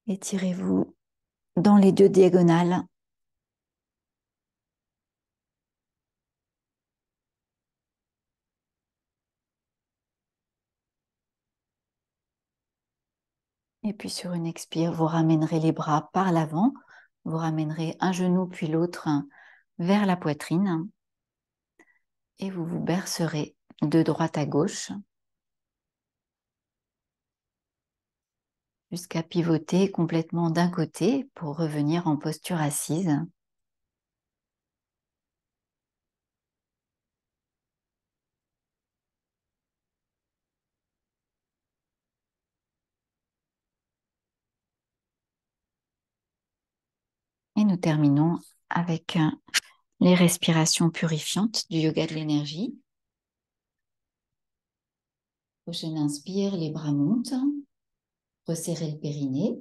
Étirez-vous dans les deux diagonales. Et puis sur une expire, vous ramènerez les bras par l'avant. Vous ramènerez un genou puis l'autre vers la poitrine. Et vous vous bercerez de droite à gauche jusqu'à pivoter complètement d'un côté pour revenir en posture assise. Et nous terminons avec les respirations purifiantes du yoga de l'énergie. Prochaine inspire, les bras montent. Resserrez le périnée.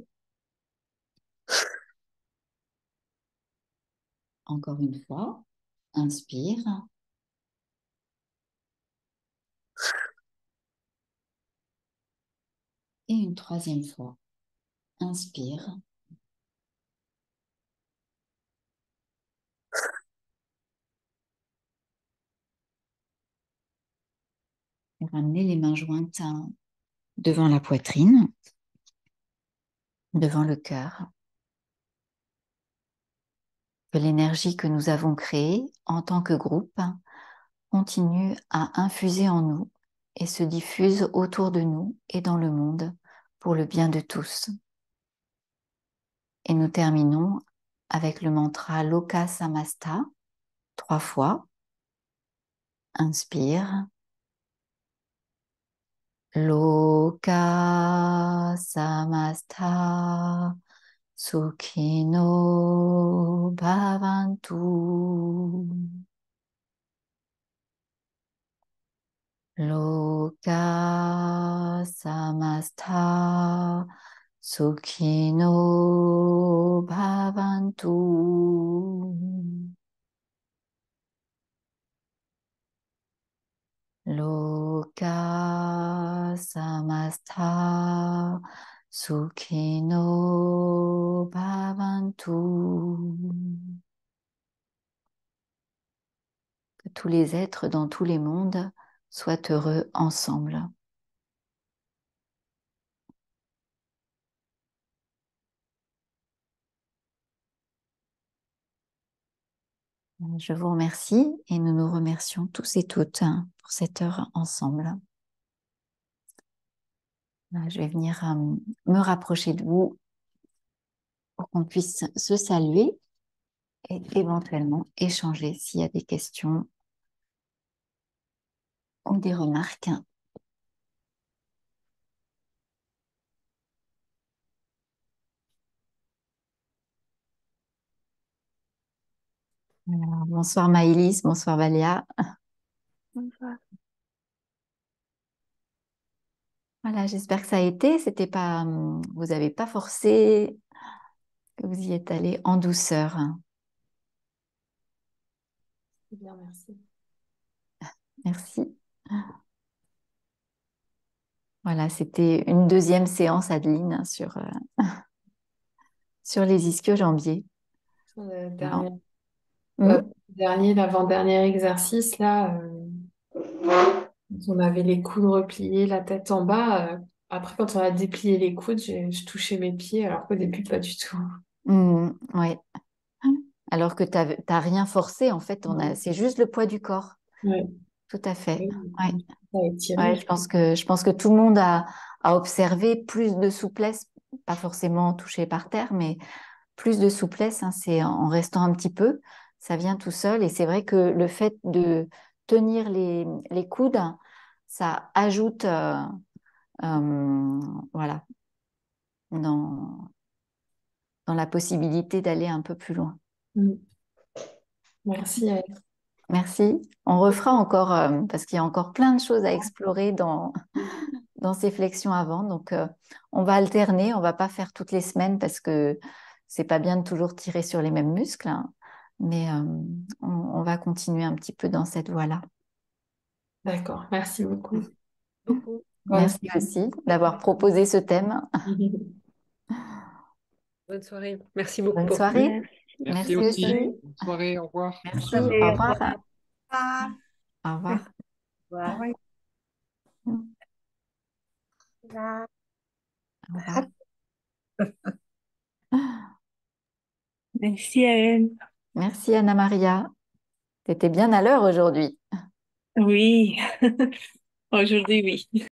Encore une fois, inspire. Et une troisième fois, inspire. Et ramenez les mains jointes devant la poitrine, devant le cœur. Que l'énergie que nous avons créée en tant que groupe continue à infuser en nous et se diffuse autour de nous et dans le monde pour le bien de tous. Et nous terminons avec le mantra Loka Samasta, 3 fois. Inspire. Loka Samasta Sukhino Bhavantu. Loka Samasta Sukhino Bhavantu. Loka Samasta Sukhino Bhavantu. Que tous les êtres dans tous les mondes soient heureux ensemble. Je vous remercie et nous nous remercions tous et toutes pour cette heure ensemble. Je vais venir me rapprocher de vous pour qu'on puisse se saluer et éventuellement échanger s'il y a des questions ou des remarques. Alors, bonsoir Maëlys, bonsoir Valéa. Bonsoir. Voilà, j'espère que ça a été. C'était pas, vous n'avez pas forcé. que vous y êtes allé en douceur. C'est bien, merci. Merci. Voilà, c'était une deuxième séance, Adeline, hein, sur les ischio-jambiers. Alors, Dernier, hmm, l'avant-dernier exercice, là, on avait les coudes repliés, la tête en bas. Après, quand on a déplié les coudes, je touchais mes pieds, alors qu'au début, pas du tout. ouais. Alors que tu n'as rien forcé, en fait, Ouais. c'est juste le poids du corps. Ouais. Tout à fait. Oui, Ouais. ça a Ouais, étiré. je pense que tout le monde a observé plus de souplesse, pas forcément touché par terre, mais plus de souplesse, hein, c'est en restant un petit peu, ça vient tout seul. Et c'est vrai que le fait de tenir les coudes, ça ajoute, voilà, dans, dans la possibilité d'aller un peu plus loin. Mm. Merci, Alex. Merci. On refera encore, parce qu'il y a encore plein de choses à explorer dans ces flexions avant. Donc, on va alterner, on va pas faire toutes les semaines parce que c'est pas bien de toujours tirer sur les mêmes muscles, hein. Mais on va continuer un petit peu dans cette voie-là. D'accord, merci beaucoup. Beaucoup. Bonne Merci aussi d'avoir proposé ce thème. soirée. Bonne soirée. Merci beaucoup Bonne pour soirée. Merci. Merci Merci aussi. aussi. Bonne soirée, au revoir. Merci. Au Allez, au revoir. revoir. Ah, Au revoir. Au revoir. Au revoir. merci, Hélène. Merci Anna Maria. Tu étais bien à l'heure aujourd'hui. Oui, aujourd'hui, oui.